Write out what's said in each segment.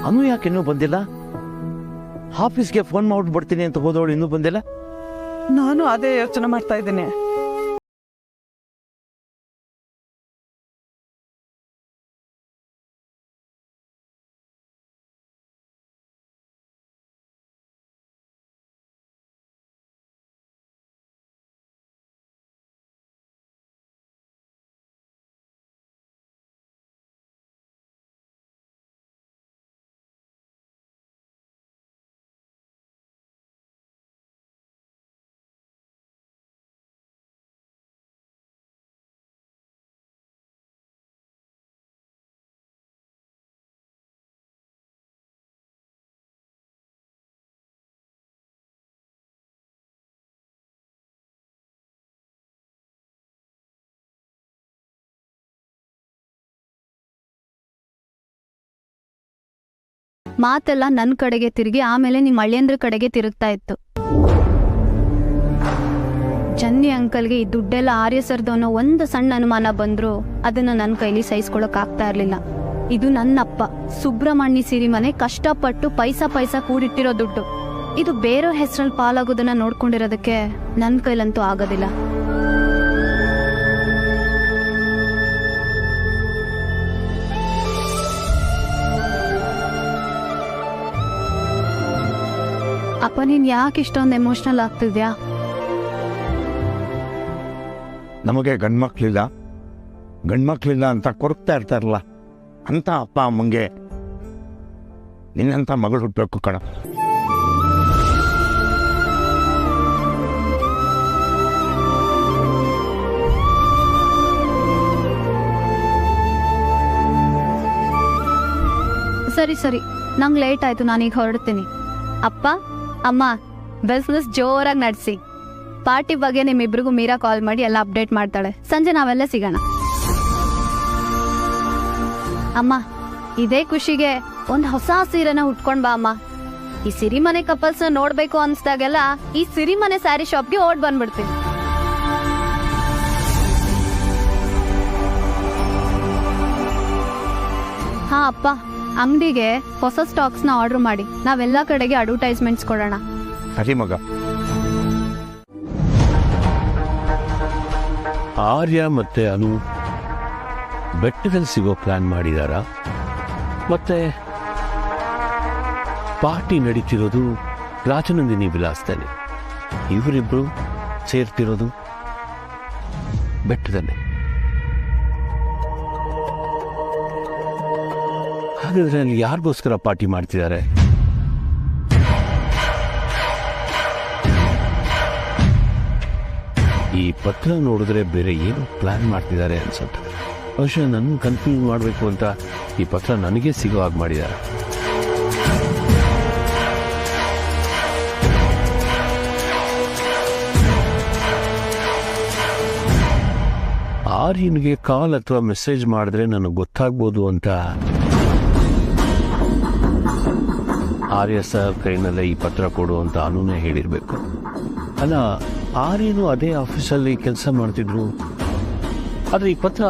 ಅನು ಯಾಕೆ ಇನ್ನೂ ಬಂದಿಲ್ಲ? ಆಫೀಸ್ಗೆ ಫೋನ್ ಮಾಡ್ಬಿಟ್ಟು ಬರ್ತೀನಿ ಅಂತ ಹೋದವಳು ಇನ್ನೂ ಬಂದಿಲ್ಲ. ನಾನು ಅದೇ ಯೋಚನೆ ಮಾಡ್ತಾ ಇದ್ದೀನಿ. ಮಾತೆಲ್ಲ ನನ್ನ ಕಡೆಗೆ ತಿರುಗಿ ಆಮೇಲೆ ನಿಮ್ಮ ಅಳಿಯಂದ್ರ ಕಡೆಗೆ ತಿರುಗ್ತಾ ಇತ್ತು. ಜನ್ನಿ ಅಂಕಲ್ಗೆ ಈ ದುಡ್ಡೆಲ್ಲ ಆರ್ಯ ಸರ್ದು ಅನ್ನೋ ಒಂದು ಸಣ್ಣ ಅನುಮಾನ ಬಂದ್ರು ಅದನ್ನ ನನ್ನ ಕೈಲಿ ಸಹಿಸ್ಕೊಳಕ್ ಆಗ್ತಾ ಇರ್ಲಿಲ್ಲ. ಇದು ನನ್ನಪ್ಪ ಸುಬ್ರಹ್ಮಣ್ಯ ಸಿರಿಮನೆ ಕಷ್ಟಪಟ್ಟು ಪೈಸಾ ಕೂಡಿಟ್ಟಿರೋ ದುಡ್ಡು. ಇದು ಬೇರೆ ಹೆಸರಲ್ಲಿ ಪಾಲಾಗೋದನ್ನ ನೋಡ್ಕೊಂಡಿರೋದಕ್ಕೆ ನನ್ನ ಕೈಲಂತೂ ಆಗೋದಿಲ್ಲ. ಅಪ್ಪ ನೀನ್ ಯಾಕೆ ಇಷ್ಟೊಂದು ಎಮೋಷನಲ್ ಆಗ್ತಿದ್ಯಾ? ನಮಗೆ ಗಂಡ್ಮಕ್ಳಿಲ್ಲ ಅಂತ ಕೊರಗ್ತಾ ಇರ್ತಾರಲ್ಲ ಅಂತ ಅಪ್ಪ ಅಮ್ಮಂಗೆ ನಿನ್ನಂಥ ಮಗಳು ಹುಟ್ಟಬೇಕು ಕಣ. ಸರಿ ನಂಗೆ ಲೇಟ್ ಆಯ್ತು, ನಾನೀಗ ಹೊರಡ್ತೀನಿ. ಅಪ್ಪ ಅಮ್ಮ ಬಿಸ್ನೆಸ್ ಜೋರಾಗಿ ನಡೆಸಿ. ಪಾರ್ಟಿ ಬಗ್ಗೆ ನಿಮ್ಮಿಬ್ರಿಗೂ ಮೀರಾ ಕಾಲ್ ಮಾಡಿ ಎಲ್ಲ ಅಪ್ಡೇಟ್ ಮಾಡ್ತಾಳೆ. ಸಂಜೆ ನಾವೆಲ್ಲ ಸಿಗೋಣ. ಅಮ್ಮ ಇದೇ ಖುಷಿಗೆ ಒಂದು ಹೊಸ ಸೀರೆನ ಉಟ್ಕೊಂಡ್ ಬಾ ಅಮ್ಮ. ಈ ಸಿರಿಮನೆ ಕಪಲ್ಸ್ನ ನೋಡ್ಬೇಕು ಅನ್ಸ್ದಾಗೆಲ್ಲ ಈ ಸಿರಿಮನೆ ಸ್ಯಾರಿ ಶಾಪ್ಗೆ ಓಡ್ ಬಂದ್ಬಿಡ್ತೀನಿ. ಹಾ ಅಪ್ಪ, ಅಂಗಡಿಗೆ ಹೊಸ ಸ್ಟಾಕ್ಸ್ನ ಆರ್ಡರ್ ಮಾಡಿ ನಾವೆಲ್ಲ ಕಡೆಗೆ ಅಡ್ವರ್ಟೈಸ್ಮೆಂಟ್ಸ್ ಕೊಡೋಣ. ಸರಿ ಮಗ. ಆರ್ಯ ಮತ್ತೆ ಅನು ಬೆಟ್ಟದಲ್ಲಿ ಸಿಗೋ ಪ್ಲಾನ್ ಮಾಡಿದಾರ? ಮತ್ತೆ ಪಾರ್ಟಿ ನಡೀತಿರೋದು ರಾಜನಂದಿನಿ ವಿಲಾಸದಲ್ಲಿ. ಇವರಿಬ್ರು ಸೇರ್ತಿರೋದು ಬೆಟ್ಟದಲ್ಲಿ. ಹಾಗಾದ್ರೆ ಅಲ್ಲಿ ಯಾರಿಗೋಸ್ಕರ ಪಾರ್ಟಿ ಮಾಡ್ತಿದ್ದಾರೆ? ಈ ಪತ್ರ ನೋಡಿದ್ರೆ ಬೇರೆ ಏನು ಪ್ಲಾನ್ ಮಾಡ್ತಿದ್ದಾರೆ ಅನ್ಸುತ್ತೆ. ಬಹುಶಃ ನನ್ನ ಕನ್ಫ್ಯೂಸ್ ಮಾಡಬೇಕು ಅಂತ ಈ ಪತ್ರ ನನಗೆ ಸಿಗೋ ಹಾಗೆ ಮಾಡಿದ್ದಾರೆ. ಆರ್ಯನ್ಗೆ ಕಾಲ್ ಅಥವಾ ಮೆಸೇಜ್ ಮಾಡಿದ್ರೆ ನನಗೆ ಗೊತ್ತಾಗ್ಬೋದು ಅಂತ ಆರ್ಯ ಸರ್ ಕೈನಲ್ಲೇ ಈ ಪತ್ರ ಕೊಡು ಅಂತ ಅನುನೇ ಹೇಳಿರ್ಬೇಕು. ಅಲ್ಲ, ಆರ್ಯನು ಅದೇ ಆಫೀಸಲ್ಲಿ ಕೆಲಸ ಮಾಡ್ತಿದ್ರು, ಆದ್ರೆ ಈ ಪತ್ರ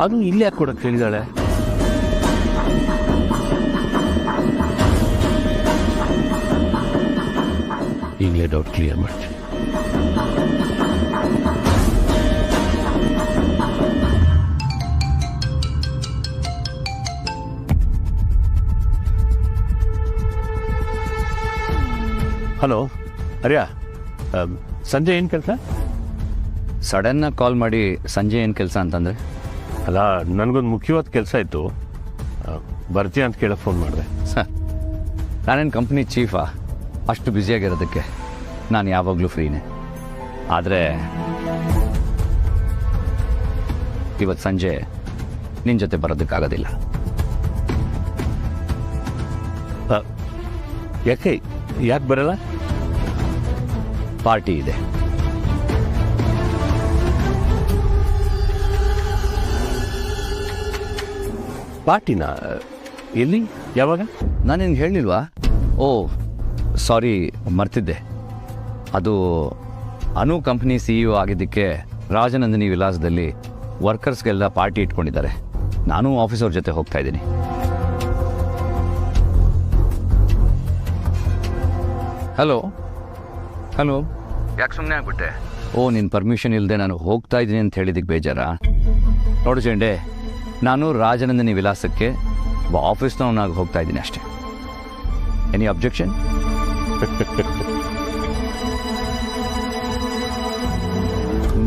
ಅದು ಇಲ್ಲೇ ಯಾಕೆ ಕೊಡಕ್ಕೆ ಹೇಳಿದಾಳೆ? ಈಗಲೇ ಡೌಟ್ ಕ್ಲಿಯರ್ ಮಾಡ್ತೀನಿ. ಹಲೋ ಅರ್ಯ, ಸಂಜೆ ಏನು ಕೆಲಸ? ಸಡನ್ನಾಗಿ ಕಾಲ್ ಮಾಡಿ ಸಂಜೆ ಏನು ಕೆಲಸ ಅಂತಂದರೆ? ಅಲ್ಲ, ನನಗೊಂದು ಮುಖ್ಯವಾದ ಕೆಲಸ ಇತ್ತು, ಬರ್ತೀಯ ಅಂತ ಕೇಳಕ್ಕೆ ಫೋನ್ ಮಾಡಿದೆ. ಸರ್, ನಾನೇನು ಕಂಪ್ನಿ ಚೀಫಾ? ಅಷ್ಟು ಬ್ಯುಸಿಯಾಗಿರೋದಕ್ಕೆ ನಾನು ಯಾವಾಗಲೂ ಫ್ರೀನೇ. ಆದರೆ ಇವತ್ತು ಸಂಜೆ ನಿನ್ನ ಜೊತೆ ಬರೋದಕ್ಕಾಗೋದಿಲ್ಲ. ಯಾಕೆ ಬರಲ್ಲ? ಪಾರ್ಟಿ ಇದೆ. ಪಾರ್ಟಿನಾ? ಎಲ್ಲಿ? ಯಾವಾಗ? ನಾನು ನಿನ್ಗೆ ಹೇಳಿಲ್ವಾ? ಓ ಸಾರಿ, ಮರ್ತಿದ್ದೆ. ಅದು ಅನು ಕಂಪ್ನಿ CEO ಆಗಿದ್ದಕ್ಕೆ ರಾಜನಂದಿನಿ ವಿಲಾಸದಲ್ಲಿ ವರ್ಕರ್ಸ್ಗೆಲ್ಲ ಪಾರ್ಟಿ ಇಟ್ಕೊಂಡಿದ್ದಾರೆ. ನಾನು ಆಫೀಸವ್ರ ಜೊತೆ ಹೋಗ್ತಾ ಇದ್ದೀನಿ. ಹಲೋ ಹಲೋ, ಯಾಕೆ ಸುಮ್ಮನೆ ಆಗ್ಬಿಟ್ಟೆ? ಓ, ನಿನ್ನ ಪರ್ಮಿಷನ್ ಇಲ್ಲದೆ ನಾನು ಹೋಗ್ತಾ ಇದ್ದೀನಿ ಅಂತ ಹೇಳಿದ್ದಕ್ಕೆ ಬೇಜಾರಾ? ನೋಡು ಚಂಡೆ, ನಾನು ರಾಜನಂದಿನಿ ವಿಲಾಸಕ್ಕೆ ಆಫೀಸ್ನವನಾಗಿ ಹೋಗ್ತಾ ಇದ್ದೀನಿ ಅಷ್ಟೇ. Any objection?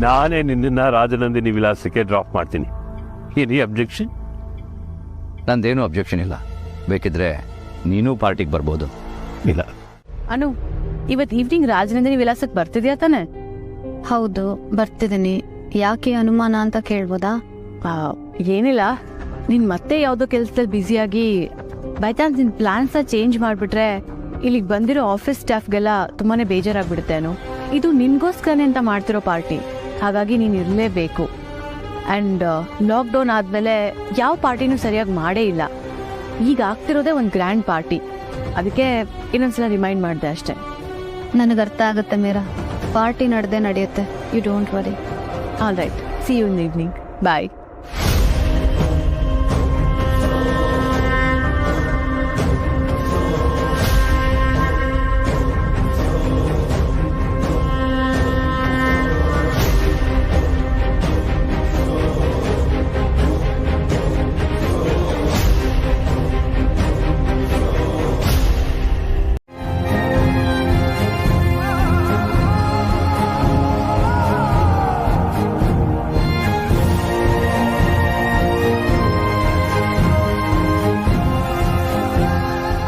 ನಾನೇ ನಿನ್ನನ್ನು ರಾಜನಂದಿನಿ ವಿಲಾಸಕ್ಕೆ ಡ್ರಾಪ್ ಮಾಡ್ತೀನಿ. Any objection? ನಂದೇನೂ ಅಬ್ಜೆಕ್ಷನ್ ಇಲ್ಲ. ಬೇಕಿದ್ರೆ ನೀನು ಪಾರ್ಟಿಗೆ ಬರ್ಬೋದು. ಇಲ್ಲ. ಅನು, ಇವತ್ತು ಈವ್ನಿಂಗ್ ರಾಜನಂದಿನಿ ವಿಲಾಸಕ್ಕೆ ಬರ್ತಿದ್ಯಾ ತಾನೆ? ಹೌದು, ಬರ್ತಿದ್ದೀನಿ. ಯಾಕೆ ಅನುಮಾನ ಅಂತ ಕೇಳ್ಬೋದಾ? ಏನಿಲ್ಲ, ನೀನ್ ಮತ್ತೆ ಯಾವುದೋ ಕೆಲಸದಲ್ಲಿ ಬ್ಯುಸಿಯಾಗಿ ಬೈ ಚಾನ್ಸ್ ನಿನ್ ಪ್ಲಾನ್ಸ್ ಚೇಂಜ್ ಮಾಡ್ಬಿಟ್ರೆ ಇಲ್ಲಿಗೆ ಬಂದಿರೋ ಆಫೀಸ್ ಸ್ಟಾಫ್ಗೆಲ್ಲ ತುಂಬಾನೇ ಬೇಜಾರಾಗ್ಬಿಡುತ್ತೆ. ಅನು, ಇದು ನಿನ್ಗೋಸ್ಕರನೇ ಅಂತ ಮಾಡ್ತಿರೋ ಪಾರ್ಟಿ, ಹಾಗಾಗಿ ನೀನು ಇರಲೇಬೇಕು. ಆ್ಯಂಡ್ ಲಾಕ್ಡೌನ್ ಆದಮೇಲೆ ಯಾವ ಪಾರ್ಟಿನೂ ಸರಿಯಾಗಿ ಮಾಡೇ ಇಲ್ಲ. ಈಗ ಆಗ್ತಿರೋದೇ ಒಂದು ಗ್ರ್ಯಾಂಡ್ ಪಾರ್ಟಿ, ಅದಕ್ಕೆ ಇನ್ನೊಂದ್ಸಲ ರಿಮೈಂಡ್ ಮಾಡಿದೆ ಅಷ್ಟೇ. ನನಗೆ ಅರ್ಥ ಆಗುತ್ತೆ ಮೀರಾ, ಪಾರ್ಟಿ ನಡೆಯುತ್ತೆ. You don't worry. All right, see you in evening. Bye.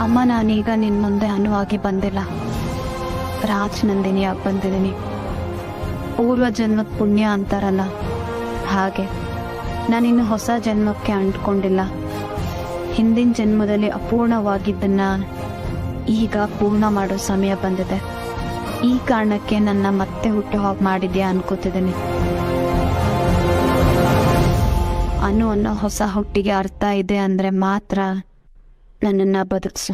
ಅಮ್ಮ, ನಾನೀಗ ನಿನ್ನ ಮುಂದೆ ಅನುವಾಗಿ ಬಂದಿಲ್ಲ, ರಾಜನಂದಿನಿಯಾಗಿ ಬಂದಿದ್ದೀನಿ. ಪೂರ್ವ ಜನ್ಮದ ಪುಣ್ಯ ಅಂತಾರಲ್ಲ ಹಾಗೆ ನಾನಿನ್ನು ಹೊಸ ಜನ್ಮಕ್ಕೆ ಅಂಟ್ಕೊಂಡಿಲ್ಲ. ಹಿಂದಿನ ಜನ್ಮದಲ್ಲಿ ಅಪೂರ್ಣವಾಗಿದ್ದನ್ನ ಈಗ ಪೂರ್ಣ ಮಾಡೋ ಸಮಯ ಬಂದಿದೆ. ಈ ಕಾರಣಕ್ಕೆ ನನ್ನ ಮತ್ತೆ ಹುಟ್ಟು ಹಾಗೆ ಮಾಡಿದ್ಯಾ ಅನ್ಕೋತಿದ್ದೀನಿ. ಅನ್ನೋ ಹೊಸ ಹುಟ್ಟಿಗೆ ಅರ್ಥ ಇದೆ ಅಂದರೆ ಮಾತ್ರ ನನ್ನನ್ನು ಬದುಕಿಸು,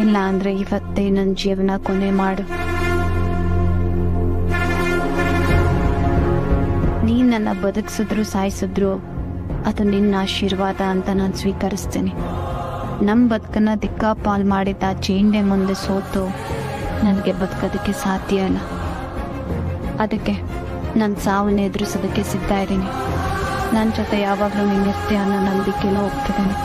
ಇಲ್ಲ ಅಂದರೆ ಇವತ್ತೇ ನನ್ನ ಜೀವನ ಕೊನೆ ಮಾಡು. ನೀನು ನನ್ನ ಬದುಕಿಸಿದ್ರು ಸಾಯಿಸಿದ್ರು ಅದು ನಿನ್ನ ಆಶೀರ್ವಾದ ಅಂತ ನಾನು ಸ್ವೀಕರಿಸ್ತೀನಿ. ನಮ್ಮ ಬದುಕನ್ನು ದಿಕ್ಕಾಪಾಲ್ ಮಾಡಿದ ಚೇಂಡೆ ಮುಂದೆ ಸೋತು ನನಗೆ ಬದುಕೋದಕ್ಕೆ ಸಾಧ್ಯ ಇಲ್ಲ. ಅದಕ್ಕೆ ನನ್ನ ಸಾವನ್ನ ಎದುರಿಸೋದಕ್ಕೆ ಸಿದ್ಧ ಇದ್ದೀನಿ. ನನ್ನ ಜೊತೆ ಯಾವಾಗಲೂ ನಿಂಗಿರ್ತೀಯ ಅನ್ನೋ ನಂಬಿಕೆಲ್ಲ ಹೋಗ್ತಿದ್ದೀನಿ.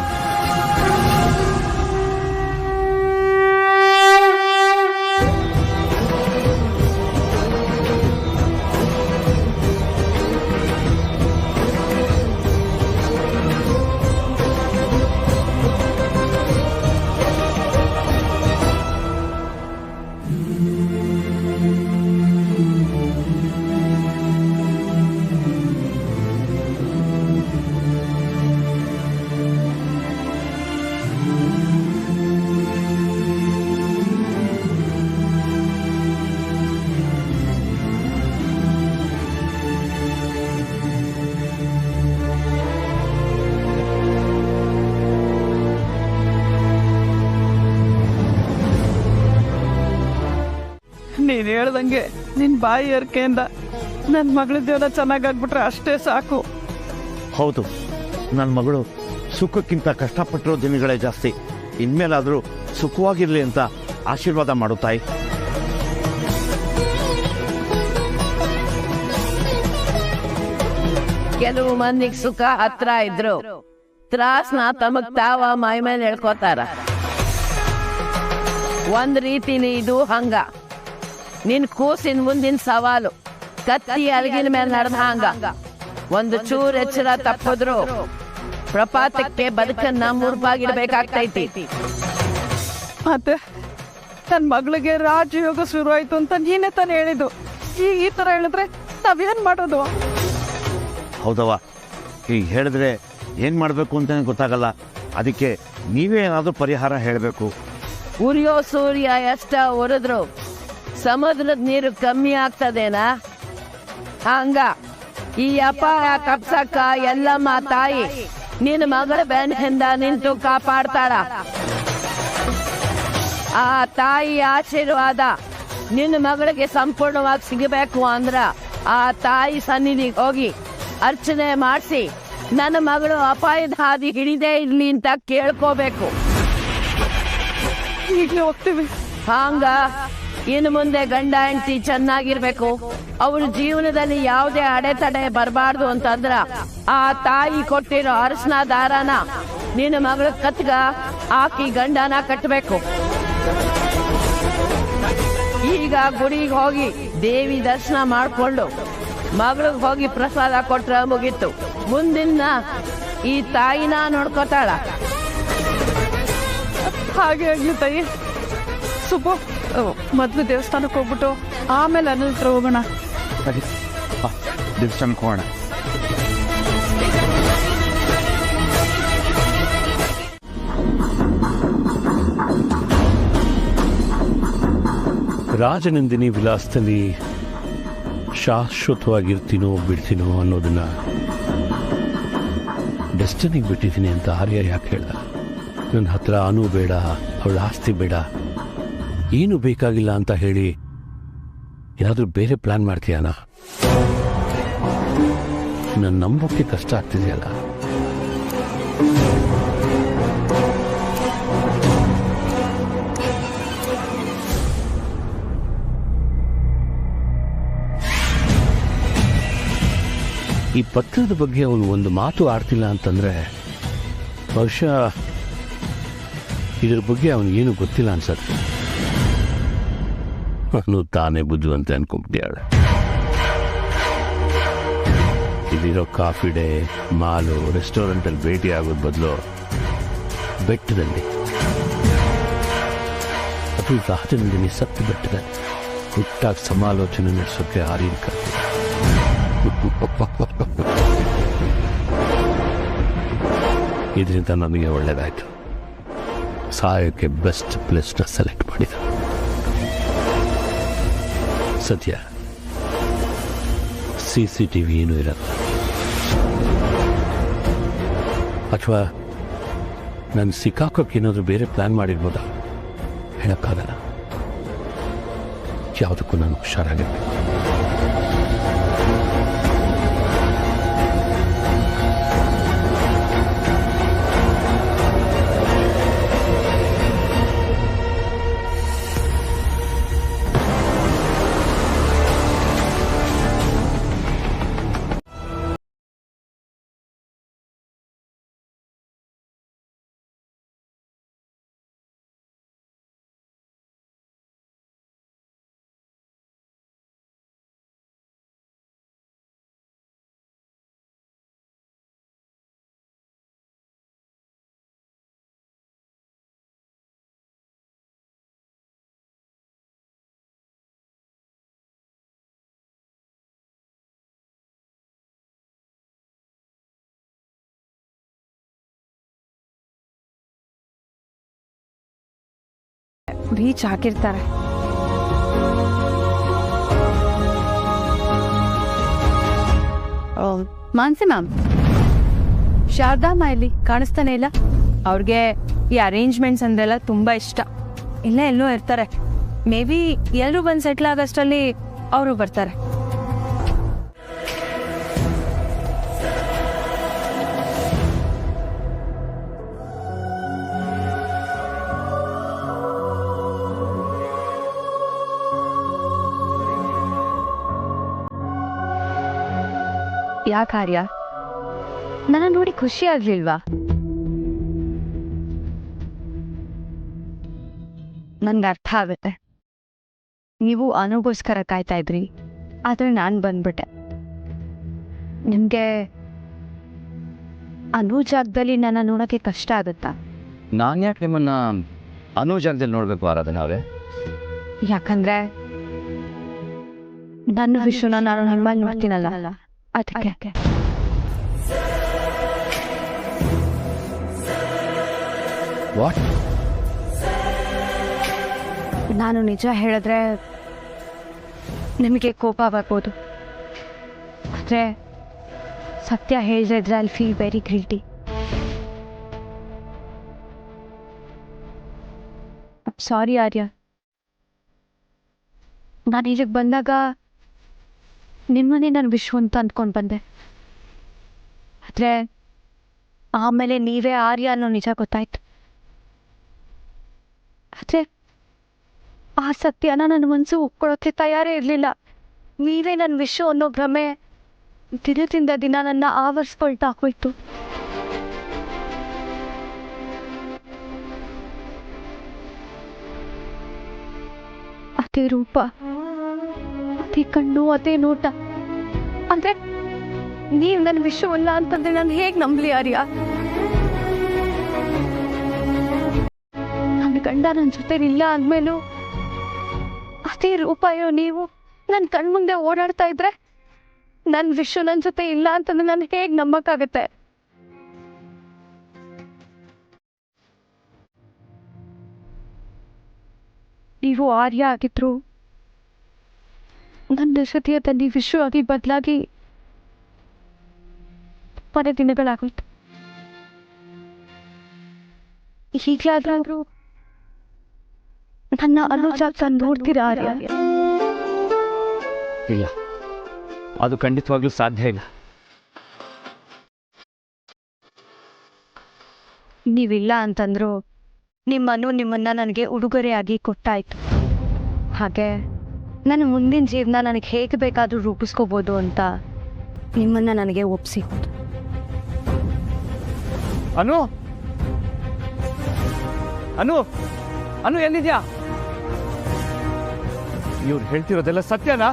ನೀನು ಹೇಳ್ದಂಗೆ ನಿನ್ನ ಬಾಯಿ ಅರ್ಕೆಯಿಂದ ನನ್ನ ಮಗಳ ಜೀವನ ಚೆನ್ನಾಗಾಗ್ಬಿಟ್ರೆ ಅಷ್ಟೇ ಸಾಕು. ಹೌದು, ನನ್ನ ಮಗಳು ಸುಖಕ್ಕಿಂತ ಕಷ್ಟಪಟ್ಟಿರೋ ದಿನಗಳೇ ಜಾಸ್ತಿ. ಇನ್ಮೇಲಾದರೂ ಸುಖವಾಗಿರಲಿ ಅಂತ ಆಶೀರ್ವಾದ ಮಾಡು ತಾಯಿ. ಕೆಲವು ಮಂದಿಗೆ ಸುಖ ಹತ್ರ ಇದ್ರು ತ್ರಾಸ್ನ ತಮಗ್ ತಾವ ಮೈ ಮೇಲೆ ಹೇಳ್ಕೋತಾರ. ಒಂದ್ ರೀತಿಲಿ ಇದು ಹಂಗ. ನಿನ್ ಕೂಸಿನ ಮುಂದಿನ ಸವಾಲು ಕತ್ತಿ ಅಲಗಿನ ಮೇಲೆ ನಡೆದ ಹಂಗ. ಒಂದು ಚೂರ್ ಎಚ್ಚರ ತಪ್ಪಿದ್ರು ಪ್ರಪಾತಕ್ಕೆ ಬದುಕನ್ನ ಮುರುಪಾಗಿಡ್ಬೇಕಾಗ್ತೈತಿ. ಮತ್ತೆ ನನ್ನ ಮಗಳಿಗೆ ರಾಜಯೋಗ ಶುರು ಆಯ್ತು ಅಂತ ನೀನೇ ತಾನೇ ಹೇಳಿದ್ದು. ಈ ತರ ಹೇಳಿದ್ರೆ ನಾವೇನ್ ಮಾಡೋದು? ಹೌದವ್ವ, ಈಗ ಹೇಳಿದ್ರೆ ಏನು ಮಾಡಬೇಕು ಅಂತಲೇ ಗೊತ್ತಾಗಲ್ಲ. ಅದಕ್ಕೆ ನೀವೇ ಏನಾದರೂ ಪರಿಹಾರ ಹೇಳಬೇಕು. ಉರಿಯೋ ಸೂರ್ಯ ಎಷ್ಟ ಉರಿದ್ರು ಸಮುದ್ರದ ನೀರು ಕಮ್ಮಿ ಆಗ್ತದೇನಾ? ಹಂಗ ಈ ಅಪಾಯ ಕಪ್ಸಕ್ಕ ಎಲ್ಲಮ್ಮ ತಾಯಿ ನಿನ್ನ ಮಗಳ ಬೆನ್ನಿಂದ ನಿಂತು ಕಾಪಾಡ್ತಾಳ. ಆ ತಾಯಿ ಆಶೀರ್ವಾದ ನಿನ್ನ ಮಗಳಿಗೆ ಸಂಪೂರ್ಣವಾಗಿ ಸಿಗಬೇಕು ಅಂದ್ರ ಆ ತಾಯಿ ಸನ್ನಿಧಿಗೆ ಹೋಗಿ ಅರ್ಚನೆ ಮಾಡಿಸಿ ನನ್ನ ಮಗಳು ಅಪಾಯದ ಹಾದಿ ಹಿಡಿದೇ ಇರ್ಲಿ ಅಂತ ಕೇಳ್ಕೋಬೇಕು. ಈಗಲೇ ಹೋಗ್ತೀವಿ. ಹಂಗ ಇನ್ನು ಮುಂದೆ ಗಂಡ ಹೆಂಡತಿ ಚೆನ್ನಾಗಿರ್ಬೇಕು, ಅವ್ರ ಜೀವನದಲ್ಲಿ ಯಾವುದೇ ಅಡೆತಡೆ ಬರಬಾರ್ದು ಅಂತಂದ್ರ ಆ ತಾಯಿ ಕೊಟ್ಟಿರೋ ಅರಶಿನ ದಾರನ ನಿನ್ನ ಮಗಳ ಕತ್ಗ ಆಕಿ ಗಂಡನ ಕಟ್ಟಬೇಕು. ಈಗ ಗುಡಿಗೆ ಹೋಗಿ ದೇವಿ ದರ್ಶನ ಮಾಡ್ಕೊಂಡು ಮಗಳಿಗೆ ಹೋಗಿ ಪ್ರಸಾದ ಕೊಟ್ರ ಮುಗೀತು. ಮುಂದಿನ ಈ ತಾಯಿನ ನೋಡ್ಕೋತಾಳ. ಹಾಗೆ ಆಗ್ಲಿ ತಾಯಿ. ಸುಬ್ಬು, ಮೊದಲು ದೇವಸ್ಥಾನಕ್ಕೆ ಹೋಗ್ಬಿಟ್ಟು ಆಮೇಲೆ ಅನಿಲ್ ಹತ್ರ ಹೋಗೋಣ. ದೇವಸ್ಥಾನಕ್ಕೆ ಹೋಗೋಣ. ರಾಜನಂದಿನಿ ವಿಲಾಸದಲ್ಲಿ ಶಾಶ್ವತವಾಗಿರ್ತೀನೋ ಬಿಡ್ತೀನೋ ಅನ್ನೋದನ್ನ ಡೆಸ್ಟಿನಿಗೆ ಬಿಟ್ಟಿದ್ದೀನಿ ಅಂತ ಆರ್ಯ ಯಾಕೆ ಹೇಳ್ದ? ನನ್ನ ಹತ್ರ ಅನು ಬೇಡ, ಅವಳ ಆಸ್ತಿ ಬೇಡ, ಏನು ಬೇಕಾಗಿಲ್ಲ ಅಂತ ಹೇಳಿ ಏನಾದರೂ ಬೇರೆ ಪ್ಲಾನ್ ಮಾಡ್ತೀಯಾನ? ನನ್ನ ನಂಬೋಕ್ಕೆ ಕಷ್ಟ ಆಗ್ತಿದೆಯಲ್ಲ. ಈ ಪತ್ರದ ಬಗ್ಗೆ ಅವನು ಒಂದು ಮಾತು ಆಡ್ತಿಲ್ಲ ಅಂತಂದ್ರೆ ಬಹುಶಃ ಇದ್ರ ಬಗ್ಗೆ ಅವನಿಗೇನು ಗೊತ್ತಿಲ್ಲ ಅನ್ಸತ್ತೆ. ಅವನು ತಾನೇ ಬುದ್ಧಿವಂತೆ ಅನ್ಕೊಂಡ್ಬಿಟ್ಟಿಯಾಳೆ. ಇಲ್ಲಿರೋ ಕಾಫಿ ಡೇ, ಮಾಲು, ರೆಸ್ಟೋರೆಂಟಲ್ಲಿ ಭೇಟಿ ಆಗೋದ್ ಬದಲು ಬೆಟ್ಟದಲ್ಲಿ, ಅದು ರಾಜನಂದಿನಿ ಸತ್ತು ಬೆಟ್ಟದಲ್ಲಿ ಹುಟ್ಟಾಗಿ ಸಮಾಲೋಚನೆ ನಡೆಸೋಕೆ ಆರ್ಯನ್ ಕರ್ತ. ಇದರಿಂದ ನನಗೆ ಒಳ್ಳೇದಾಯ್ತು. ಸಾಯೋಕ್ಕೆ ಬೆಸ್ಟ್ ಪ್ಲೇಸ್ನ ಸೆಲೆಕ್ಟ್ ಮಾಡಿದ. ಸದ್ಯ CCTV ಏನೂ ಇರಲ್ಲ. ಅಥವಾ ನಾನು ಸಿಕ್ಕಾಕೋಕ್ಕೆ ಏನಾದರೂ ಬೇರೆ ಪ್ಲಾನ್ ಮಾಡಿರ್ಬೋದಾ? ಹೇಳೋಕ್ಕಾಗಲ್ಲ. ಯಾವುದಕ್ಕೂ ನಾನು ಹುಷಾರಾಗಿರ್ಬೇಕು. ರೀಚ್ ಹಾಕಿರ್ತಾರೆ. ಮಾನ್ಸಿ ಮ್ಯಾಮ್, ಶಾರದಾ ಇಲ್ಲಿ ಕಾಣಿಸ್ತಾನೆ ಇಲ್ಲ. ಅವ್ರಿಗೆ ಈ ಅರೇಂಜ್ಮೆಂಟ್ಸ್ ಅಂದೆಲ್ಲ ತುಂಬ ಇಷ್ಟ. ಇಲ್ಲ ಎಲ್ಲೋ ಇರ್ತಾರೆ. ಮೇ ಬಿ ಎಲ್ಲರೂ ಬಂದು ಸೆಟ್ಲ್ ಆಗೋಷ್ಟರಲ್ಲಿ ಅವರು ಬರ್ತಾರೆ. ಯಾ ಕಾರ್ಯ? ನನ್ನ ನೋಡಿ ಖುಷಿ ಆಗ್ಲಿಲ್ವಾ? ನನ್ಗೆ ಅರ್ಥ ಆಗುತ್ತೆ. ನೀವು ಅನುಗೋಸ್ಕರ ಕಾಯ್ತಾ ಇದ್ರಿ, ಆದರೆ ನಾನು ಬಂದ್ಬಿಟ್ಟೆ. ನಿಮಗೆ ಅನು ಜಾಗದಲ್ಲಿ ನನ್ನ ನೋಡೋಕ್ಕೆ ಕಷ್ಟ ಆಗುತ್ತಾ? ನಾನು ಯಾಕೆ ನಿಮ್ಮನ್ನ ಅನು ಜಾಗದಲ್ಲಿ ನೋಡಬೇಕು ಆರಾಧನೆ ಅವರೇ? ಯಾಕಂದ್ರೆ ನನ್ನ ವಿಷಯನ ನಾನು ಹನುಮಾನ್ ನೋಡ್ತೀನಲ್ಲ, ಅದಕ್ಕೆ. ವಾಟ್? ನಾನು ನಿಜ ಹೇಳಿದ್ರೆ ನಿಮಗೆ ಕೋಪ ಬರ್ಬೋದು, ಆದರೆ ಸತ್ಯ ಹೇಳಿದ್ರೆ ಐ ಫೀಲ್ ವೆರಿ ಗಿಲ್ಟಿ. ಸಾರಿ ಆರ್ಯ, ನಾನು ಇಲ್ಲಿಗೆ ಬಂದಾಗ ನಿಮ್ಮನ್ನೇ ನಾನು ವಿಶ್ವ ಅಂತ ಅಂದ್ಕೊಂಡು ಬಂದೆ. ಆದರೆ ಆಮೇಲೆ ನೀವೇ ಆರ್ಯ ಅನ್ನೋ ನಿಜ ಗೊತ್ತಾಯ್ತು. ಆದರೆ ಆ ಸತ್ಯನ ನನ್ನ ಮನಸ್ಸು ಒಪ್ಕೊಳ್ಳೋಕ್ಕೆ ತಯಾರೇ ಇರಲಿಲ್ಲ. ನೀವೇ ನನ್ನ ವಿಶ್ವ ಅನ್ನೋ ಭ್ರಮೆ ದಿನದಿಂದ ದಿನ ನನ್ನ ಆವರಿಸ್ಕೊಳ್ತಾ ಹೋಯ್ತು. ಅದೇ ರೂಪ, ಅದೇ ಕಣ್ಣು, ಅದೇ ನೋಟ. ಅಂದ್ರೆ ನೀವ್ ನನ್ನ ವಿಶ್ವವಲ್ಲ ಅಂತಂದ್ರೆ ನಾನು ಹೇಗ್ ನಂಬ್ಲಿ ಆರ್ಯ? ನನ್ನ ಗಂಡ ನನ್ನ ಜೊತೆ ಇಲ್ಲ ಅಂದ್ಮೇಲೂ ಅದೇ ರೂಪ ಇರೋ ನೀವು ನನ್ನ ಕಣ್ಮುಂದೆ ಓಡಾಡ್ತಾ ಇದ್ರೆ ನನ್ನ ವಿಶ್ವ ನನ್ನ ಜೊತೆ ಇಲ್ಲ ಅಂತಂದ್ರೆ ನಾನು ಹೇಗ್ ನಂಬಕ್ಕಾಗತ್ತೆ? ನೀವು ಆರ್ಯ ಆಗಿದ್ರು ನನ್ನ ಹೃದಯದಲ್ಲಿ ವಿಶ್ವವಾಗಿ ಬದಲಾಗಿ ತುಂಬಾನೇ ದಿನಗಳಾಗೋಯ್ತು. ಈಗಲಾದ್ರೂ ನನ್ನ ಅನುಜಾತ ನೋಡ್ತೀರಾ ಆರ್ಯ? ಇಲ್ಲ, ಅದು ಖಂಡಿತವಾಗ್ಲೂ ಸಾಧ್ಯ ಇಲ್ಲ. ನೀವಿಲ್ಲ ಅಂತಂದ್ರು ನಿಮ್ಮನ್ನ ನನಗೆ ಉಡುಗೊರೆಯಾಗಿ ಕೊಟ್ಟಾಯ್ತು. ಹಾಗೆ ನನ್ನ ಮುಂದಿನ ಜೀವನ ನನಗೆ ಹೇಗೆ ಬೇಕಾದರೂ ರೂಪಿಸ್ಕೋಬೋದು ಅಂತ ನಿಮ್ಮನ್ನ ನನಗೆ ಒಪ್ಪಿಸಿ. ಅನು ಅನು ಅನು ಎಲ್ಲಿದ್ಯಾ? ಇವ್ರು ಹೇಳ್ತಿರೋದೆಲ್ಲ ಸತ್ಯನಾ?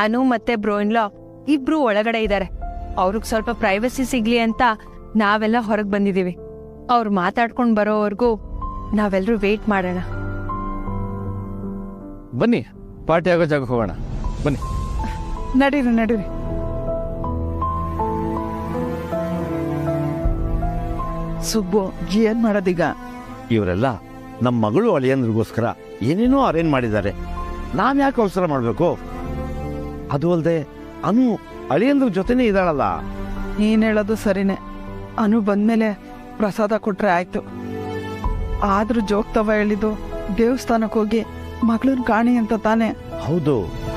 ಅನು ಮತ್ತೆ ಬ್ರೋಯಿನ್ಲಾ ಇಬ್ರು ಒಳಗಡೆ ಇದ್ದಾರೆ. ಅವ್ರಿಗೆ ಸ್ವಲ್ಪ ಪ್ರೈವಸಿ ಸಿಗ್ಲಿ ಅಂತ ನಾವೆಲ್ಲ ಹೊರಗೆ ಬಂದಿದ್ದೀವಿ. ಅವ್ರು ಮಾತಾಡ್ಕೊಂಡು ಬರೋವರೆಗೂ ನಾವೆಲ್ಲರೂ ವೇಟ್ ಮಾಡೋಣ. ಬನ್ನಿ, ಪಾರ್ಟಿ ಆಗೋ ಜಾಗಕ್ಕೆ ಹೋಗೋಣ. ಬನ್ನಿ. ನಡೀರಿ. ಸುಬ್ಬು, ಏನ್ ಮಾಡೋದೀಗ? ಇವರೆಲ್ಲ ನಮ್ಮ ಮಗಳು ಅಳಿಯಂದ್ರಿಗೋಸ್ಕರ ಏನೇನೋ ಅರೇಂಜ್ ಮಾಡಿದ್ದಾರೆ. ನಾವ್ ಯಾಕೆ ಅವಸರ ಮಾಡಬೇಕು? ಅದು ಅಲ್ಲದೆ ಅನು ಅಳಿಯಂದ್ರ ಜೊತೆನೇ ಇದ್ದಾಳಲ್ಲ. ನೀನ್ ಹೇಳೋದು ಸರಿನೇ. ಅನು ಬಂದ್ಮೇಲೆ ಪ್ರಸಾದ ಕೊಟ್ರೆ ಆಯ್ತು. ಆದ್ರೂ ಜೋಗ್ತವ ಹೇಳಿದ್ದು ದೇವಸ್ಥಾನಕ್ಕೆ ಹೋಗಿ ಮಗಳನ್ನ ಕಾಣಿ ಅಂತ ತಾನೆ. ಹೌದು,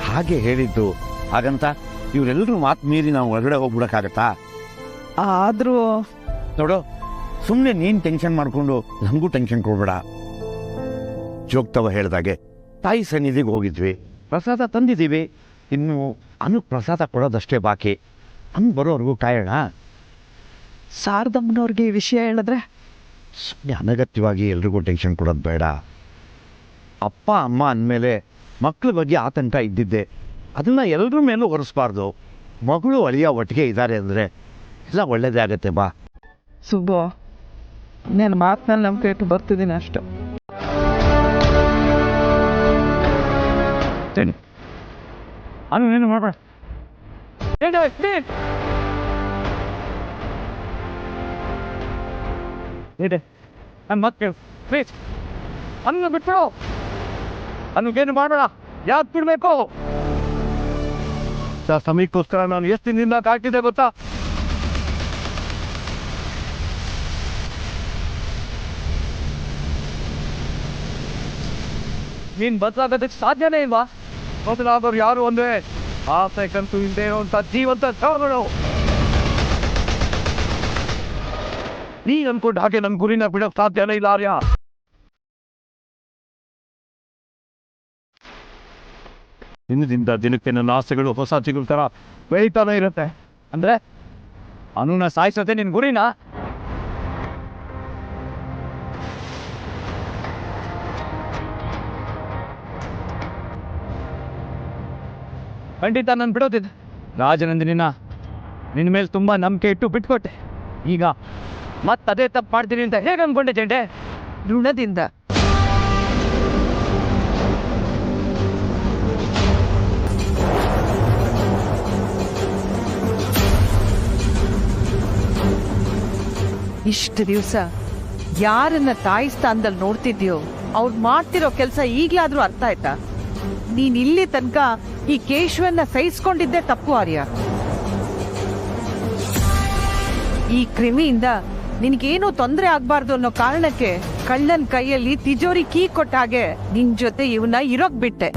ಹಾಗೆ ಹೇಳಿದ್ದು. ಹಾಗಂತ ಇವರೆಲ್ಲರೂ ಮಾತು ಮೀರಿ ನಾವು ಹೊರಗಡೆ ಹೋಗ್ಬಿಡಕ್ಕಾಗತ್ತಾ? ಆದ್ರೂ ನೋಡು, ಸುಮ್ಮನೆ ನೀನ್ ಟೆನ್ಷನ್ ಮಾಡ್ಕೊಂಡು ನಮಗೂ ಟೆನ್ಷನ್ ಕೊಡ್ಬೇಡ. ಜೋಗ್ತವ ಹೇಳ್ದಾಗೆ ತಾಯಿ ಸನ್ನಿಧಿಗೆ ಹೋಗಿದ್ವಿ, ಪ್ರಸಾದ ತಂದಿದ್ದೀವಿ. ಇನ್ನು ಅನು ಪ್ರಸಾದ ಕೊಡೋದಷ್ಟೇ ಬಾಕಿ. ಹಂಗೆ ಬರೋವರೆಗೂ ಕಾಯೋಣ. ಶಾರದಮ್ಮನವ್ರಿಗೆ ಈ ವಿಷಯ ಹೇಳಿದ್ರೆ ಸುಮ್ಮನೆ ಅನಗತ್ಯವಾಗಿ ಎಲ್ರಿಗೂ ಟೆನ್ಷನ್ ಕೊಡೋದು ಬೇಡ. ಅಪ್ಪ ಅಮ್ಮ ಅಂದಮೇಲೆ ಮಕ್ಕಳ ಬಗ್ಗೆ ಆತಂಕ ಇದ್ದಿದ್ದೆ, ಅದನ್ನು ಎಲ್ಲರ ಮೇಲೂ ಹೊರಿಸ್ಬಾರ್ದು. ಮಗಳು ಅಳಿಯ ಒಟ್ಟಿಗೆ ಇದ್ದಾರೆ ಅಂದರೆ ಎಲ್ಲ ಒಳ್ಳೇದೇ ಆಗತ್ತೆ. ಬಾ ಸುಬ್ಬು, ನಾನು ಮಾತಿನಲ್ಲಿ ನಂಬಿಕೆ ಇಟ್ಟು ಬರ್ತಿದ್ದೀನಿ ಅಷ್ಟು. ಅನು ಏನು ಮಾಡಬೇಡ. ನನ್ನ ಮಕ್ಕಳು ಪ್ಲೀಸ್ ಅನ್ನು ಬಿಟ್ಬಿಡು. ಅನ್ನಗೇನು ಮಾಡಬೇಡ, ಯಾಕೆ ಬಿಡಬೇಕು? ಸಮಯಕ್ಕೋಸ್ಕರ ನಾನು ಎಷ್ಟು ದಿನದಿಂದ ಕಾಯ್ತಿದ್ದೆ ಗೊತ್ತಾ? ನೀನು ಬದಲಾಗೋದಕ್ಕೆ ಸಾಧ್ಯನೇ ಇಲ್ವಾ? ಬದಲಾದವ್ರು ಯಾರು ಒಂದೇ ಆಸೆ ಕಂತು ಇಲ್ಲದೆ ಇರುವಂತ ಜೀವಂತ ಸಾವುಗಳು. ನೀನು ಅನ್ಕೊಂಡು ಹಾಗೆ ನನ್ನ ಗುರಿನ ಬಿಡೋಕೆ ಸಾಧ್ಯನೇ ಇಲ್ಲ ಆರ್ಯ. ದಿನದಿಂದ ದಿನಕ್ಕೆ ನನ್ನ ಆಸೆಗಳು ಹೊಸ ಚಿಗುರು ಥರ ಬೆಳೀತಾನೆ ಇರುತ್ತೆ. ಅಂದರೆ ಅನುನ ಸಾಯಿಸೋದೆ ನಿನ್ ಗುರಿನಾ? ಖಂಡಿತ ನಾನು ಬಿಡೋದಿಲ್ಲ. ರಾಜನಂದಿನಿನ ನಿನ್ನ ಮೇಲೆ ತುಂಬ ನಂಬಿಕೆ ಇಟ್ಟು ಬಿಟ್ಕೊಟ್ಟೆ. ಈಗ ಮತ್ತದೇ ತಪ್ಪು ಮಾಡ್ತೀನಿ ಅಂತ ಹೇಗೆ ಅನ್ಕೊಂಡೆ ಜಂಡೆ? ಋಣದಿಂದ. ಇಷ್ಟು ದಿವಸ ಯಾರನ್ನ ತಾಯಿ ಸ್ಥಾನದಲ್ಲಿ ನೋಡ್ತಿದ್ಯೋ ಅವ್ರು ಮಾಡ್ತಿರೋ ಕೆಲಸ ಈಗ್ಲಾದ್ರೂ ಅರ್ಥ ಆಯ್ತಾ? ನೀನ್ ಇಲ್ಲಿ ತನಕ ಈ ಕೇಶವನ್ನ ಸಹಿಸ್ಕೊಂಡಿದ್ದೆ ತಪ್ಪು ಆರ್ಯ. ಈ ಕ್ರಿಮಿಯಿಂದ ನಿನ್ಗೇನೂ ತೊಂದರೆ ಆಗ್ಬಾರ್ದು ಅನ್ನೋ ಕಾರಣಕ್ಕೆ ಕಳ್ಳನ್ ಕೈಯಲ್ಲಿ ತಿಜೋರಿ ಕೀ ಕೊಟ್ಟ ಹಾಗೆ ನಿನ್ ಜೊತೆ ಇವನ್ನ ಇರೋಕ್ ಬಿಟ್ಟೆ.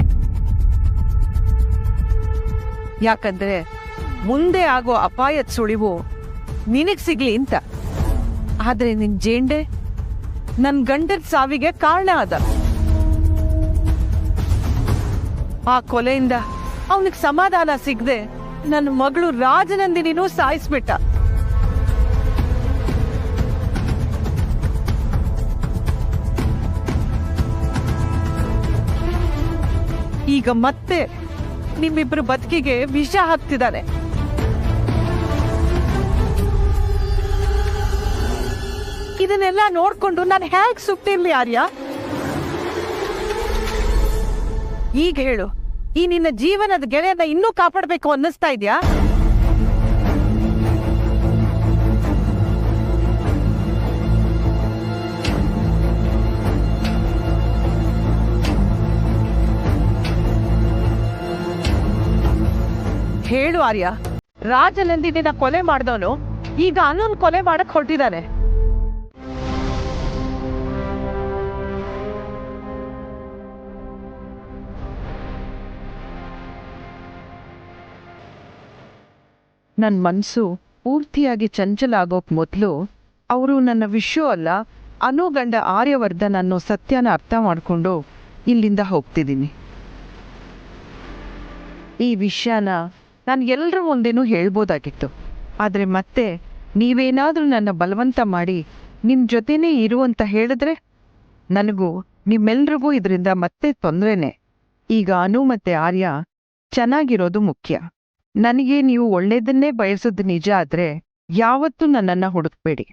ಯಾಕಂದ್ರೆ ಮುಂದೆ ಆಗೋ ಅಪಾಯದ ಸುಳಿವು ನಿನಗ್ ಸಿಗ್ಲಿ ಅಂತ. ಆದ್ರೆ ನಿನ್ ಜೇಂಡೆ ನನ್ ಗಂಡನ ಸಾವಿಗೆ ಕಾರಣ ಆದ. ಆ ಕೊಲೆಯಿಂದ ಅವನಿಗೆ ಸಮಾಧಾನ ಸಿಗದೆ ನನ್ನ ಮಗಳು ರಾಜನಂದಿನಿನೂ ಸಾಯಿಸ್ಬಿಟ್ಟ. ಈಗ ಮತ್ತೆ ನಿಮ್ಮಿಬ್ರು ಬದುಕಿಗೆ ವಿಷ ಹಾಕ್ತಿದ್ದಾನೆ. ಇದನ್ನೆಲ್ಲ ನೋಡ್ಕೊಂಡು ನಾನು ಹೇಗ್ ಸುತ್ತಿರ್ಲಿ ಆರ್ಯ? ಈಗ ಹೇಳು, ಈ ನಿನ್ನ ಜೀವನದ ಗೆಳೆಯನ್ನ ಇನ್ನೂ ಕಾಪಾಡಬೇಕು ಅನ್ನಿಸ್ತಾ ಇದ್ಯಾ? ಹೇಳು ಆರ್ಯ, ರಾಜನಂದಿನಿನ ಕೊಲೆ ಮಾಡಿದವನು ಈಗ ಅನುನ್ ಕೊಲೆ ಮಾಡಕ್ ಹೊರಟಿದ್ದಾನೆ. ನನ್ನ ಮನಸ್ಸು ಪೂರ್ತಿಯಾಗಿ ಚಂಚಲ ಆಗೋಕ್ ಮೊದಲು ಅವರು ನನ್ನ ವಿಷಯ ಅಲ್ಲ, ಅನುಗಂಡ ಆರ್ಯವರ್ಧನ್ ಅನ್ನೋ ಸತ್ಯನ ಅರ್ಥ ಮಾಡಿಕೊಂಡು ಇಲ್ಲಿಂದ ಹೋಗ್ತಿದ್ದೀನಿ. ಈ ವಿಷಯನ ನಾನು ಎಲ್ಲರ ಮುಂದೆನೂ ಹೇಳ್ಬೋದಾಗಿತ್ತು. ಆದರೆ ಮತ್ತೆ ನೀವೇನಾದರೂ ನನ್ನ ಬಲವಂತ ಮಾಡಿ ನಿಮ್ಮ ಜೊತೆನೇ ಇರು ಅಂತ ಹೇಳಿದ್ರೆ ನನಗೂ ನಿಮ್ಮೆಲ್ರಿಗೂ ಇದರಿಂದ ಮತ್ತೆ ತೊಂದರೆನೇ. ಈಗ ಅನು ಮತ್ತು ಆರ್ಯ ಚೆನ್ನಾಗಿರೋದು ಮುಖ್ಯ. ನನಗೆ ನೀವು ಒಳ್ಳೇದನ್ನೇ ಬಯಸೋದು ನಿಜ ಆದರೆ ಯಾವತ್ತೂ ನನ್ನನ್ನು ಹುಡುಕ್ಬೇಡಿ.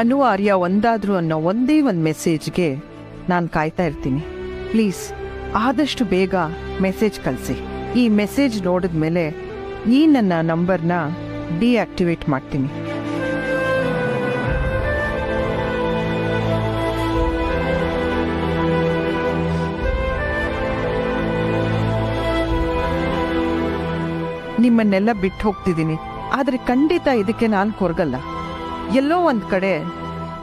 ಅನು ಆರ್ಯ ಒಂದಾದ್ರು ಅನ್ನೋ ಒಂದೇ ಒಂದು ಮೆಸೇಜ್ಗೆ ನಾನು ಕಾಯ್ತಾ ಇರ್ತೀನಿ. ಪ್ಲೀಸ್ ಆದಷ್ಟು ಬೇಗ ಮೆಸೇಜ್ ಕಳಿಸಿ. ಈ ಮೆಸೇಜ್ ನೋಡಿದ್ಮೇಲೆ ಈ ನನ್ನ ನಂಬರ್ನ ಡಿಆಕ್ಟಿವೇಟ್ ಮಾಡ್ತೀನಿ. ನಿಮ್ಮನ್ನೆಲ್ಲ ಬಿಟ್ಟು ಹೋಗ್ತಿದ್ದೀನಿ, ಆದರೆ ಖಂಡಿತ ಇದಕ್ಕೆ ನಾನು ಕೊರಗಲ್ಲ. ಎಲ್ಲೋ ಒಂದು ಕಡೆ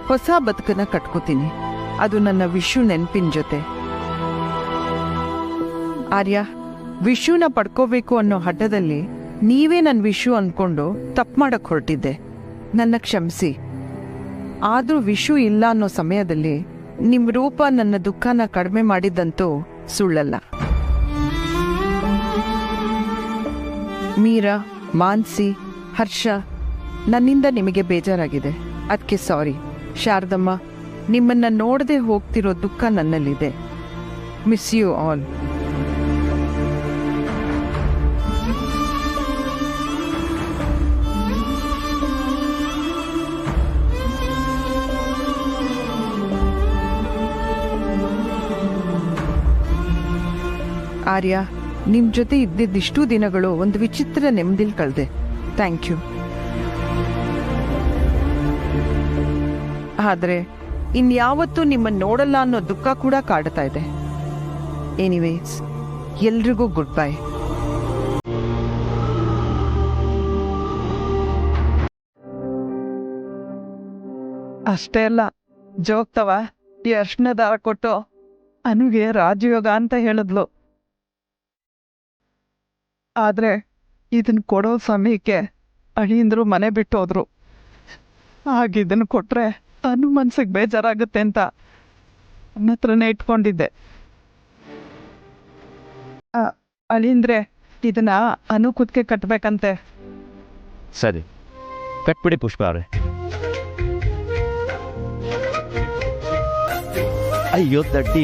ಹೊಸ ಬದುಕನ್ನ ಕಟ್ಕೋತೀನಿ, ಅದು ನನ್ನ ವಿಷು ನೆನಪಿನ ಜೊತೆ. ಆರ್ಯ, ವಿಷುನ ಪಡ್ಕೋಬೇಕು ಅನ್ನೋ ಹಠದಲ್ಲಿ ನೀವೇ ನನ್ನ ವಿಷು ಅಂದ್ಕೊಂಡು ತಪ್ಪು ಮಾಡಕ್ಕೆ ಹೊರಟಿದ್ದೆ. ನನ್ನ ಕ್ಷಮಿಸಿ. ಆದರೂ ವಿಷು ಇಲ್ಲ ಅನ್ನೋ ಸಮಯದಲ್ಲಿ ನಿಮ್ಮ ರೂಪ ನನ್ನ ದುಃಖನ ಕಡಿಮೆ ಮಾಡಿದ್ದಂತೂ ಸುಳ್ಳಲ್ಲ. ಮೀರಾ, ಮಾನ್ಸಿ, ಹರ್ಷ, ನನ್ನಿಂದ ನಿಮಗೆ ಬೇಜಾರಾಗಿದೆ, ಅದಕ್ಕೆ ಸಾರಿ. ಶಾರದಮ್ಮ, ನಿಮ್ಮನ್ನ ನೋಡದೆ ಹೋಗ್ತಿರೋ ದುಃಖ ನನ್ನಲ್ಲಿದೆ. Miss you all. ಆರ್ಯ, ನಿಮ್ಮ ಜೊತೆ ಇದ್ದಿದ್ದಿಷ್ಟು ದಿನಗಳು ಒಂದು ವಿಚಿತ್ರ ನೆಮ್ಮದಿಲ್ ಕಳೆದೆ. Thank you. ಆದರೆ ಇನ್ಯಾವತ್ತೂ ನಿಮ್ಮನ್ನು ನೋಡಲ್ಲ ಅನ್ನೋ ದುಃಖ ಕೂಡ ಕಾಡ್ತಾ ಇದೆ. ಎನಿವೇಸ್, ಎಲ್ರಿಗೂ ಗುಡ್ ಬೈ. ಅಷ್ಟೇ ಅಲ್ಲ, ಜೋಗ್ತವ ಈ ಅರ್ಶನ ದಾರ ಕೊಟ್ಟು ಅನುಗೆ ರಾಜಯೋಗ ಅಂತ ಹೇಳಿದ್ಲು. ಆದರೆ ಇದನ್ನು ಕೊಡೋ ಸಮಯಕ್ಕೆ ಅಳಿಯಂದ್ರು ಮನೆ ಬಿಟ್ಟು ಹೋದ್ರು. ಆಗ ಇದನ್ನು ಕೊಟ್ಟರೆ ಅನು ಮನ್ಸಿಗೆ ಬೇಜಾರಾಗುತ್ತೆ ಅಂತ ನನ್ನ ಹತ್ರನೇ ಇಟ್ಕೊಂಡಿದ್ದೆ. ಅಳಿಂದ್ರೆ ಇದನ್ನ ಅನು ಕುತ್ತಿಗೆ ಕಟ್ಟಬೇಕಂತೆ. ಸರಿ, ಕಟ್ಬಿಡಿ ಪುಷ್ಪ ಅವರೇ. ಅಯ್ಯೋ ತಟ್ಟಿ,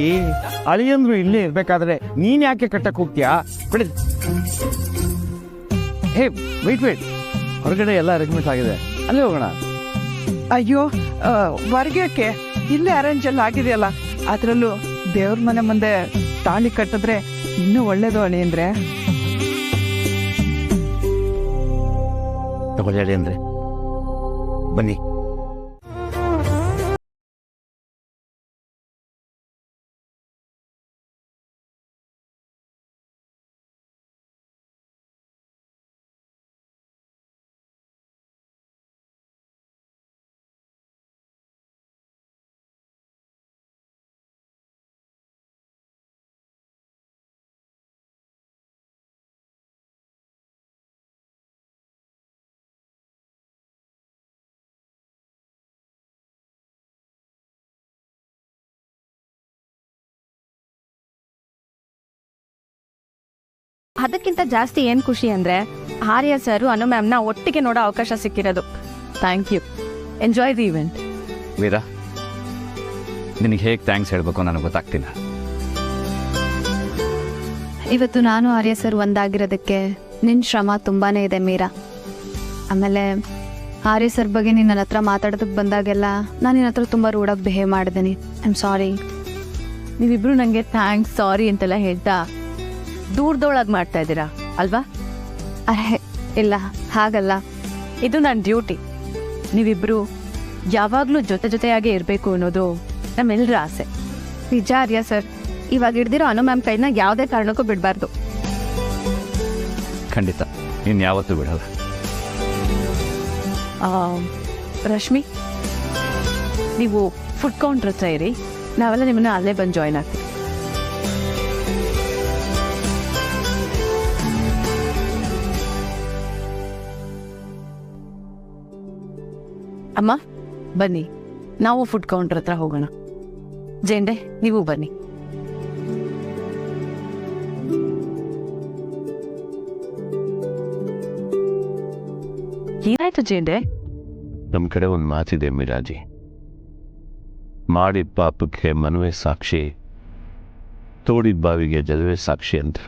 ಅಳಿಯಂದ್ರು ಇಲ್ಲೇ ಇರ್ಬೇಕಾದ್ರೆ ನೀನ್ ಯಾಕೆ ಕಟ್ಟಕ್ ಹೋಗ್ತೀಯಾ? ಬಿಡಿ. ಹೇ ವೇಟ್, ಹೊರಗಡೆ ಎಲ್ಲ ಅರೇಂಜ್ಮೆಂಟ್ ಆಗಿದೆ, ಅಲ್ಲೇ ಹೋಗೋಣ. ಅಯ್ಯೋ ವರ್ಗಕ್ಕೆ ಇಲ್ಲೇ ಅರೇಂಜ್ ಎಲ್ಲ ಆಗಿದೆಯಲ್ಲ, ಅದರಲ್ಲೂ ದೇವ್ರ ಮನೆ ಮುಂದೆ ತಾಳಿ ಕಟ್ಟಿದ್ರೆ ಇನ್ನೂ ಒಳ್ಳೇದು ಅಳಿಯಂದ್ರೆ. ತಗೊಳ್ಳಿ ಅಳಿಯಂದ್ರೆ, ಬನ್ನಿ. ಅದಕ್ಕಿಂತ ಜಾಸ್ತಿ ಏನು ಖುಷಿ ಅಂದರೆ ಆರ್ಯ ಸರು ಅನು ಮ್ಯಾಮ್ನ ಒಟ್ಟಿಗೆ ನೋಡೋ ಅವಕಾಶ ಸಿಕ್ಕಿರೋದು. Thank you. Enjoy the event. Veera, ನಿನಗೆ ಹೇಗೆ ಥ್ಯಾಂಕ್ಸ್ ಹೇಳಬೇಕು ನನಗೆ ಗೊತ್ತಾಗ್ತಿಲ್ಲ. ಇವತ್ತು ನಾನು ಆರ್ಯ ಸರ್ ಒಂದಾಗಿರೋದಕ್ಕೆ ನಿನ್ನ ಶ್ರಮ ತುಂಬಾ ಇದೆ ಮೀರಾ. ಆಮೇಲೆ ಆರ್ಯ ಸರ್ ಬಗ್ಗೆ ನೀನು ನನ್ನ ಹತ್ರ ಮಾತಾಡೋದಕ್ಕೆ ಬಂದಾಗೆಲ್ಲ ನಾನು ನಿನ್ನ ಹತ್ರ ತುಂಬ ರೂಡಾಗಿ ಬಿಹೇವ್ ಮಾಡಿದ್ದೀನಿ. I am sorry. ನೀವಿಬ್ರು ನನಗೆ ಥ್ಯಾಂಕ್ಸ್ ಸಾರಿ ಅಂತೆಲ್ಲ ಹೇಳ್ತಾ ದೂರದೊಳಗೆ ಮಾಡ್ತಾ ಇದ್ದೀರಾ ಅಲ್ವಾ? ಅರೆ ಇಲ್ಲ, ಹಾಗಲ್ಲ. ಇದು ನನ್ನ ಡ್ಯೂಟಿ. ನೀವಿಬ್ರು ಯಾವಾಗಲೂ ಜೊತೆಯಾಗೇ ಇರಬೇಕು ಅನ್ನೋದು ನಮ್ಮೆಲ್ಲರ ಆಸೆ. ನಿಜ ಆರ್ಯ ಸರ್, ಇವಾಗ ಹಿಡ್ದಿರೋ ಅನು ಮ್ಯಾಮ್ ಕೈನ ಯಾವುದೇ ಕಾರಣಕ್ಕೂ ಬಿಡಬಾರ್ದು. ಖಂಡಿತ, ನೀನು ಯಾವತ್ತೂ ಬಿಡಲ್ಲ. ರಶ್ಮಿ, ನೀವು ಫುಡ್ ಕೌಂಟ್ರ್ ಹತ್ರ ಇರಿ, ನಾವೆಲ್ಲ ನಿಮ್ಮನ್ನ ಅಲ್ಲೇ ಬಂದು ಜಾಯ್ನ್ ಆಗ್ತೀವಿ. ಅಮ್ಮ ಬನ್ನಿ, ನಾವು ಫುಡ್ ಕೌಂಟರ್ ಹತ್ರ ಹೋಗೋಣ. ಜೇಂಡೆ, ನೀವು ಬನ್ನಿ. ಏನಾಯ್ತು ಜೇಂಡೆ? ನಮ್ಮ ಕಡೆ ಒಂದು ಮಾತಿದೆ ಮಿರಾಜಿ, ಮಾಡಿದ ಪಾಪಕ್ಕೆ ಮನವೇ ಸಾಕ್ಷಿ, ತೋಡಿದ ಬಾವಿಗೆ ಜಲವೇ ಸಾಕ್ಷಿ ಅಂತ.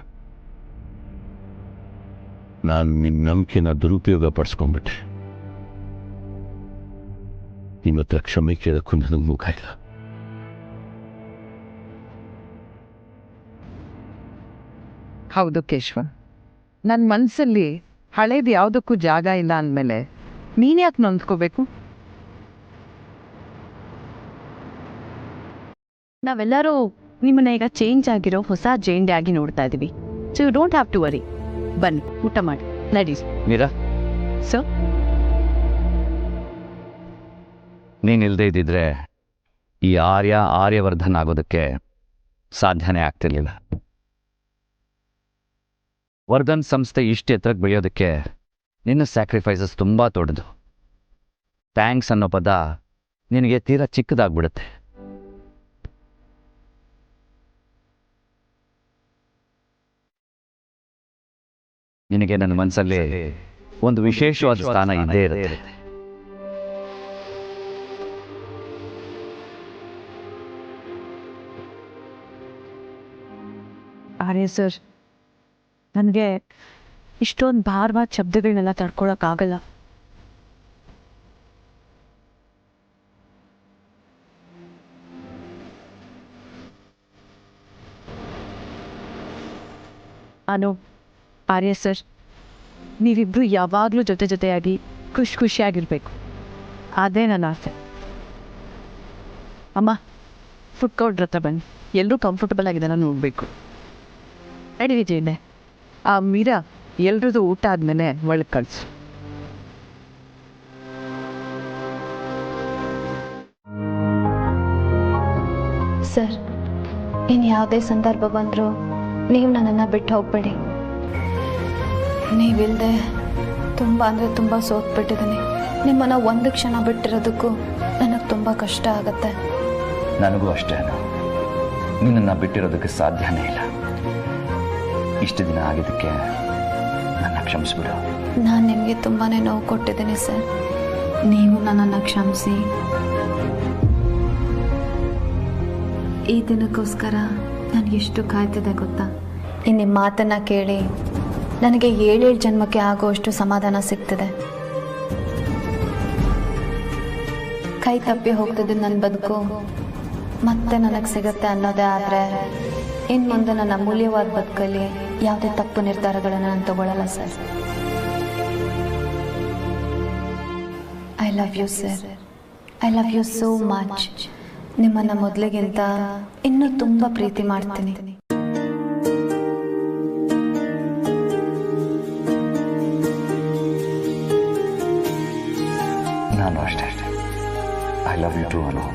ನಾನು ನಿಮ್ಮ ನಂಬಿಕೆನ ದುರುಪಯೋಗ ಪಡಿಸ್ಕೊಂಡ್ಬಿಟ್ಟೆ. ನಿಮ್ಮ ಹತ್ರ ಕ್ಷಮೆ ಕೇಳಕ್ಕೂ ನನಗೆ ಮುಖ ಇಲ್ಲ. ಹೌದು ಕೇಶವ, ನನ್ನ ಮನಸ್ಸಲ್ಲಿ ಹಳೇದು ಯಾವುದಕ್ಕೂ ಜಾಗ ಇಲ್ಲ ಅಂದಮೇಲೆ ನೀನು ಯಾಕೆ ನೊಂದ್ಕೋಬೇಕು? ನಾವೆಲ್ಲರೂ ನಿಮ್ಮನ್ನ ಈಗ ಚೇಂಜ್ ಆಗಿರೋ ಹೊಸ ಜೇಂಡೆ ಆಗಿ ನೋಡ್ತಾ ಇದೀವಿ. So you don't have to worry. ಬನ್ನಿ, ಊಟ ಮಾಡಿ ನಡಿ. ಮೀರಾ, ಸೊ ನೀನಿಲ್ಲದೆ ಇದ್ದಿದ್ರೆ ಈ ಆರ್ಯವರ್ಧನ್ ಆಗೋದಕ್ಕೆ ಸಾಧ್ಯನೇ ಆಗ್ತಿರ್ಲಿಲ್ಲ. ವರ್ಧನ್ ಸಂಸ್ಥೆ ಇಷ್ಟು ಎತ್ತರಕ್ಕೆ ಬೆಳೆಯೋದಕ್ಕೆ ನಿನ್ನ ಸ್ಯಾಕ್ರಿಫೈಸಸ್ ತುಂಬ ದೊಡ್ಡದು. ಥ್ಯಾಂಕ್ಸ್ ಅನ್ನೋ ಪದ ನಿನಗೆ ತೀರಾ ಚಿಕ್ಕದಾಗ್ಬಿಡುತ್ತೆ. ನಿನಗೆ ನನ್ನ ಮನಸ್ಸಲ್ಲಿ ಒಂದು ವಿಶೇಷವಾದ ಸ್ಥಾನ ಇದ್ದೇ ಇರುತ್ತೆ. ಆರ್ಯ ಸರ್, ನನಗೆ ಇಷ್ಟೊಂದು ಭಾರವಾದ ಶಬ್ದಗಳನ್ನೆಲ್ಲ ತಡ್ಕೊಳಕ್ಕಾಗಲ್ಲ. ಅನು, ಆರ್ಯ ಸರ್, ನೀವಿಬ್ರು ಯಾವಾಗಲೂ ಜೊತೆಯಾಗಿ ಖುಷಿಯಾಗಿರ್ಬೇಕು, ಅದೇ ನನ್ನ ಆಸೆ. ಅಮ್ಮ, ಫುಡ್ ಕೌಂಟ್ರ್ ಹತ್ರ ಬನ್ನಿ, ಎಲ್ಲರೂ ಕಂಫರ್ಟಬಲ್ ಆಗಿದ್ದಾನ ನೋಡಬೇಕು. ರೆಡಿ ವಿಜಯನೆ. ಆ ಮೀರಾ ಎಲ್ರದ್ದು ಊಟ ಆದಮೇಲೆ ಒಳಗೆ ಕಳಿಸು. ಸರ್, ಇನ್ನು ಯಾವುದೇ ಸಂದರ್ಭ ಬಂದರೂ ನೀವು ನನ್ನನ್ನು ಬಿಟ್ಟು ಹೋಗ್ಬೇಡಿ. ನೀವಿಲ್ಲದೆ ತುಂಬ ಅಂದರೆ ತುಂಬ ಸೋತ್ಬಿಟ್ಟಿದ್ದೀನಿ. ನಿಮ್ಮನ್ನು ಒಂದು ಕ್ಷಣ ಬಿಟ್ಟಿರೋದಕ್ಕೂ ನನಗೆ ತುಂಬ ಕಷ್ಟ ಆಗುತ್ತೆ. ನನಗೂ ಅಷ್ಟೇ, ನಿನ್ನನ್ನು ಬಿಟ್ಟಿರೋದಕ್ಕೆ ಸಾಧ್ಯನೇ ಇಲ್ಲ. ಇಷ್ಟು ದಿನ ಆಗಿದ್ದಕ್ಕೆ ನನ್ನ ಕ್ಷಮಿಸ್ಬಿಡು. ನಾನು ನಿಮಗೆ ತುಂಬಾ ನೋವು ಕೊಟ್ಟಿದ್ದೀನಿ ಸರ್. ನೀವು ನನ್ನನ್ನು ಕ್ಷಮಿಸಿ. ಈ ದಿನಕ್ಕೋಸ್ಕರ ನಾನು ಎಷ್ಟು ಕಾಯ್ತಿದೆ ಗೊತ್ತಾ? ಇನ್ನು ನಿಮ್ಮ ಮಾತನ್ನು ಕೇಳಿ ನನಗೆ 7 ಜನ್ಮಕ್ಕೆ ಆಗುವಷ್ಟು ಸಮಾಧಾನ ಸಿಗ್ತಿದೆ. ಕೈ ತಪ್ಪಿ ಹೋಗ್ತಿದ್ದು ನನ್ನ ಬದುಕು ಮತ್ತೆ ನನಗೆ ಸಿಗುತ್ತೆ ಅನ್ನೋದೇ ಆದರೆ ಇನ್ನು ಮುಂದೆ ನನ್ನ ಅಮೂಲ್ಯವಾದ ಬದುಕಲ್ಲಿ ಯಾವುದೇ ತಪ್ಪು ನಿರ್ಧಾರಗಳನ್ನು ನಾನು ತಗೊಳ್ಳಲ್ಲ sir. I love you sir. I love you so much. ನಿಮ್ಮನ್ನು ಮೊದಲಿಗಿಂತ ಇನ್ನೂ ತುಂಬ ಪ್ರೀತಿ ಮಾಡ್ತೀನಿ. ನಾನು ಅಷ್ಟೇ. I love you too Anu.